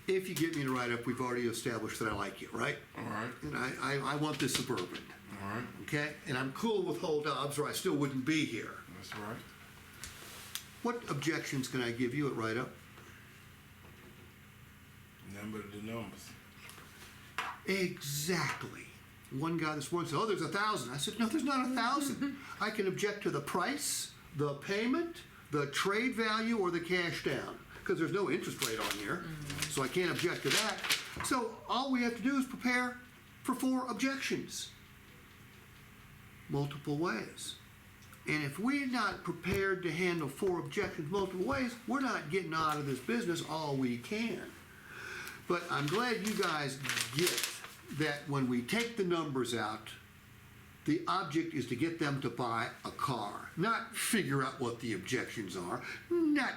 if you get me to write up, we've already established that I like you, right? All right. And I want this Suburban, All right. okay? And I'm cool with whole Dobbs, or I still wouldn't be here. That's right. What objections can I give you at write-up? Number the numbers. Exactly. One guy this morning said, "Oh, there's 1,000." I said, "No, there's not 1,000. I can object to the price, the payment, the trade value, or the cash down, because there's no interest rate on here, so I can't object to that." So all we have to do is prepare for 4 objections, multiple ways. And if we're not prepared to handle 4 objections multiple ways, we're not getting out of this business all we can. But I'm glad you guys get that when we take the numbers out, the object is to get them to buy a car, not figure out what the objections are, not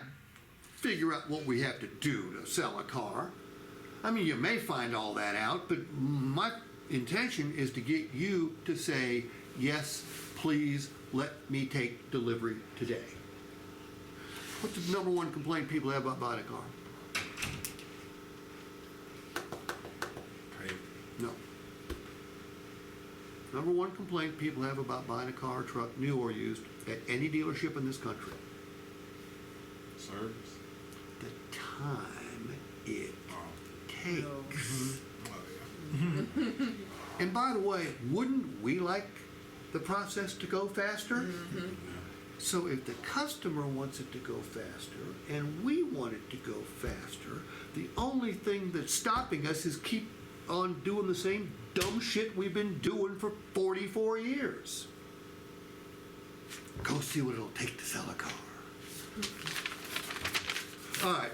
figure out what we have to do to sell a car. I mean, you may find all that out, but my intention is to get you to say, "Yes, please let me take delivery today." What's the number one complaint people have about buying a car? Pay. No. Number one complaint people have about buying a car or truck, new or used, at any dealership in this country: Service. the time it Oh. takes. Oh, yeah. And by the way, wouldn't we like the process to go faster? So if the customer wants it to go faster and we want it to go faster, the only thing that's stopping us is keep on doing the same dumb shit we've been doing for 44 years. Go see what it'll take to sell a car. All right.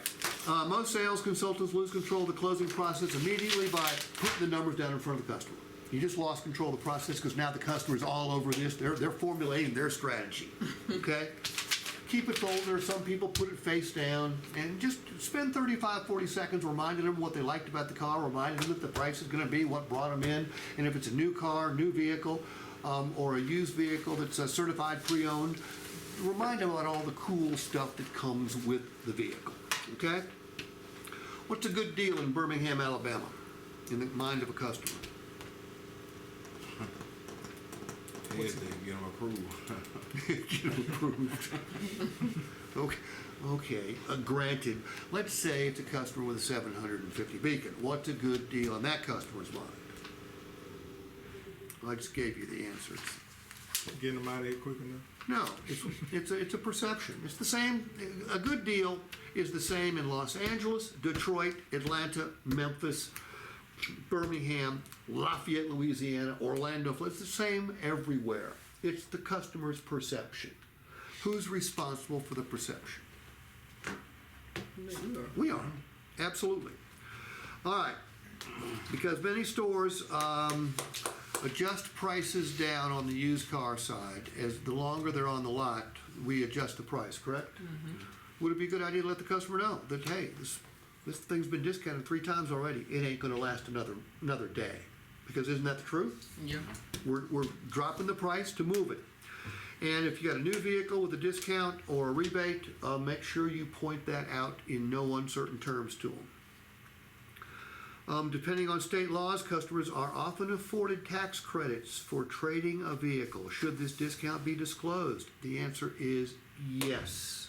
Most sales consultants lose control of the closing process immediately by putting the numbers down in front of the customer. You just lost control of the process because now the customer's all over this. They're formulating their strategy. Okay? Keep it folder. Some people put it face down and just spend 35, 40 seconds reminding them what they liked about the car, reminding them that the price is going to be, what brought them in, and if it's a new car, new vehicle, or a used vehicle that's certified pre-owned, remind them about all the cool stuff that comes with the vehicle. Okay? What's a good deal in Birmingham, Alabama, in the mind of a customer? Yes, they get them approved. Get them approved. Okay. Granted. Let's say it's a customer with a 750 Beacon. What's a good deal in that customer's mind? I just gave you the answers. Getting them out of here quick enough. No, it's a perception. It's the same. A good deal is the same in Los Angeles, Detroit, Atlanta, Memphis, Birmingham, Lafayette, Louisiana, Orlando. It's the same everywhere. It's the customer's perception. Who's responsible for the perception? We are. Absolutely. All right. Because many stores adjust prices down on the used car side. As the longer they're on the lot, we adjust the price, correct? Would it be a good idea to let the customer know that, hey, this thing's been discounted 3 times already. It ain't going to last another day. Because isn't that the truth? Yeah. We're dropping the price to move it. And if you got a new vehicle with a discount or a rebate, make sure you point that out in no uncertain terms to them. Depending on state laws, customers are often afforded tax credits for trading a vehicle. Should this discount be disclosed? The answer is yes.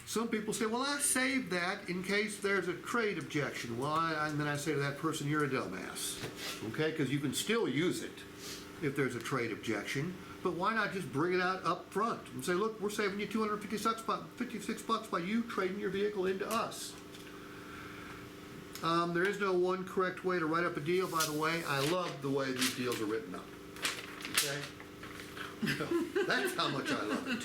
Some people say, well, I saved that in case there's a trade objection. Well, and then I say to that person, you're a dumbass, okay? Because you can still use it if there's a trade objection. But why not just bring it out up front and say, look, we're saving you $256 by you trading your vehicle into us. There is no one correct way to write up a deal, by the way. I love the way these deals are written up. Okay? That's how much I love it.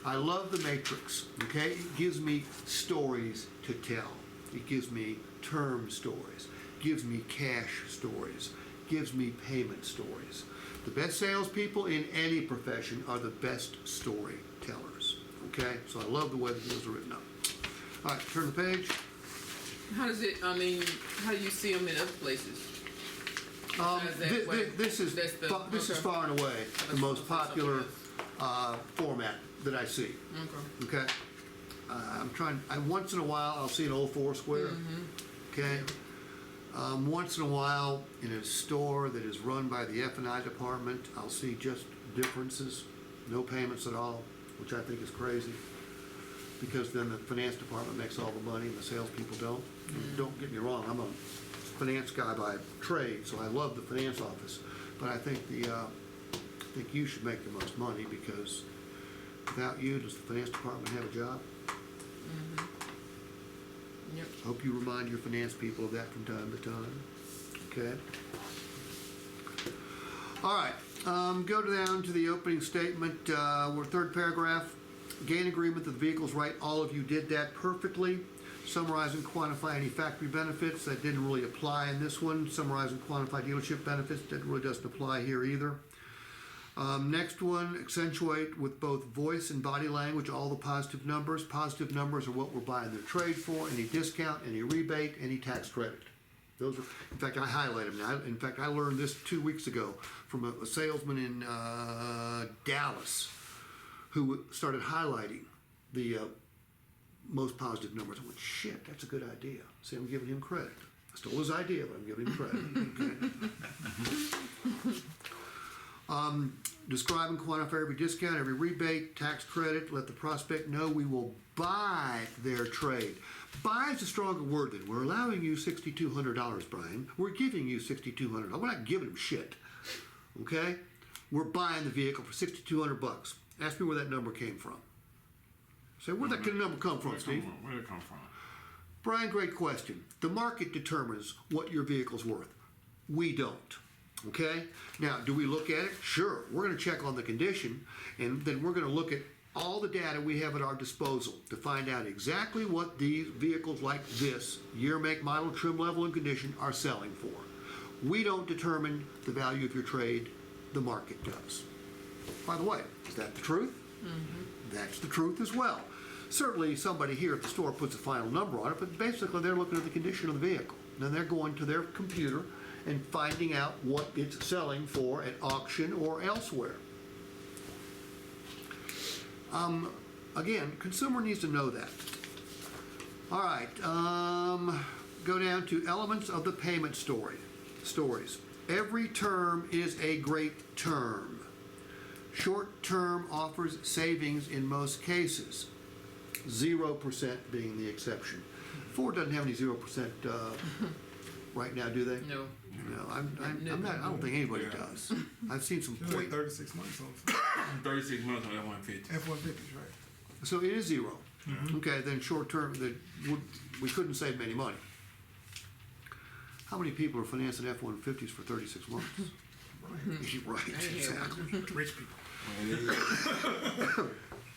I love the matrix, okay? It gives me stories to tell. It gives me term stories, gives me cash stories, gives me payment stories. The best salespeople in any profession are the best storytellers, okay? So I love the way the deals are written up. All right, turn the page. How does it, how do you see them in other places? This is far and away the most popular format that I see. Okay. once in a while, I'll see an old Foursquare, okay? Once in a while, in a store that is run by the F&I department, I'll see just differences, no payments at all, which I think is crazy, because then the finance department makes all the money and the salespeople don't. Don't get me wrong, I'm a finance guy by trade, so I love the finance office, but I think I think you should make the most money, because without you, does the finance department have a job? Yep. Hope you remind your finance people of that from time to time. Okay? All right. Go down to the opening statement. We're third paragraph. Gain agreement that the vehicle's right. All of you did that perfectly. Summarize and quantify any factory benefits. That didn't really apply in this one. Summarize and quantify dealership benefits. That really doesn't apply here either. Next one, accentuate with both voice and body language all the positive numbers. Positive numbers are what we're buying their trade for, any discount, any rebate, any tax credit. Those are, in fact, I highlight them now. In fact, I learned this 2 weeks ago from a salesman in Dallas who started highlighting the most positive numbers. I went, shit, that's a good idea. See, I'm giving him credit. I stole his idea, but I'm giving him credit. Okay. Describe and quantify every discount, every rebate, tax credit. Let the prospect know we will buy their trade. Buy is a stronger word than we're allowing you $6,200, Brian. We're giving you $6,200. We're not giving them shit. Okay? We're buying the vehicle for $6,200. Ask me where that number came from. Say, where'd that number come from, Steve? Where did it come from? Brian, great question. The market determines what your vehicle's worth. We don't. Okay? Now, do we look at it? Sure. We're going to check on the condition, and then we're going to look at all the data we have at our disposal to find out exactly what these vehicles like this, year, make, model, trim, level, and condition, are selling for. We don't determine the value of your trade. The market does. By the way, is that the truth? That's the truth as well. Certainly, somebody here at the store puts a final number on it, but basically they're looking at the condition of the vehicle. Then they're going to their computer and finding out what it's selling for at auction or elsewhere. Again, consumer needs to know that. All right, go down to elements of the payment stories. Every term is a great term. Short term offers savings in most cases, 0% being the exception. Ford doesn't have any 0% right now, do they? No. No, I'm not. I don't think anybody does. I've seen some. It's like 36 months on 36 months on F-150. F-150s, right? So it is 0. Okay, then short term, we couldn't save many money. How many people are financing F-150s for 36 months? Right, exactly. Rich people.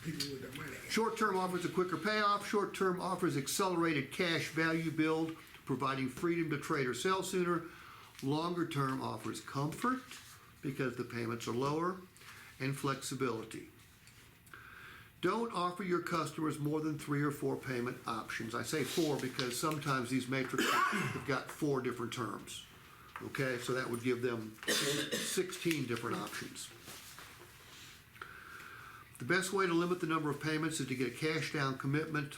People with their money. Short-term offers a quicker payoff. Short-term offers accelerated cash value build, providing freedom to trade or sell sooner. Longer-term offers comfort, because the payments are lower, and flexibility. Don't offer your customers more than 3 or 4 payment options. I say 4 because sometimes these matrices have got 4 different terms. Okay, so that would give them 16 different options. The best way to limit the number of payments is to get a cash down commitment.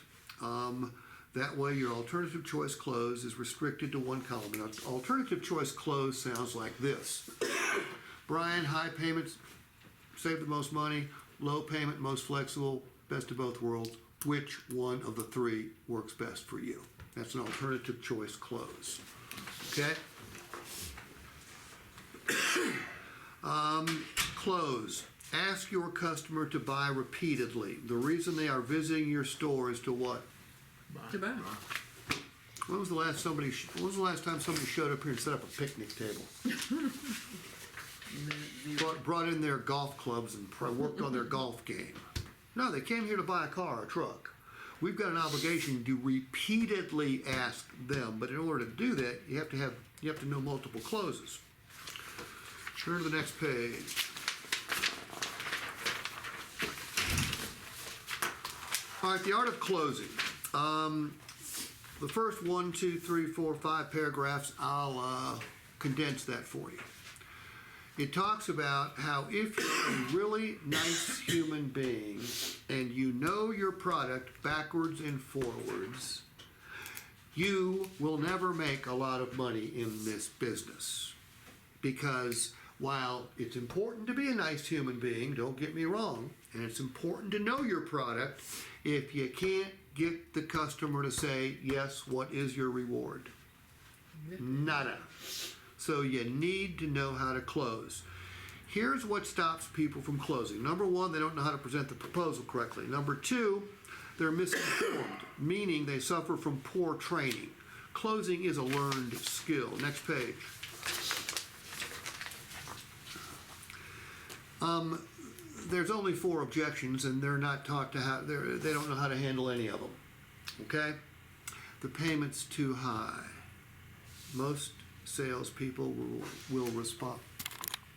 That way your alternative choice close is restricted to one column. Now, alternative choice close sounds like this. Brian, high payments save the most money, low payment, most flexible, best of both worlds. Which one of the 3 works best for you? That's an alternative choice close. Okay? Close. Ask your customer to buy repeatedly. The reason they are visiting your store is to what? To buy. When was the last time somebody showed up here and set up a picnic table? Brought in their golf clubs and worked on their golf game. No, they came here to buy a car or a truck. We've got an obligation to repeatedly ask them, but in order to do that, you have to know multiple closes. Turn to the next page. All right, the art of closing. The first 1, 2, 3, 4, 5 paragraphs, I'll condense that for you. it talks about how if you're a really nice human being and you know your product backwards and forwards, you will never make a lot of money in this business. Because while it's important to be a nice human being, don't get me wrong, and it's important to know your product, if you can't get the customer to say, yes, what is your reward? Nada. So you need to know how to close. Here's what stops people from closing. Number one, they don't know how to present the proposal correctly. Number two, they're misinformed, meaning they suffer from poor training. Closing is a learned skill. Next page. There's only 4 objections, and they're not taught to how. They don't know how to handle any of them. Okay? The payment's too high. Most salespeople will respond.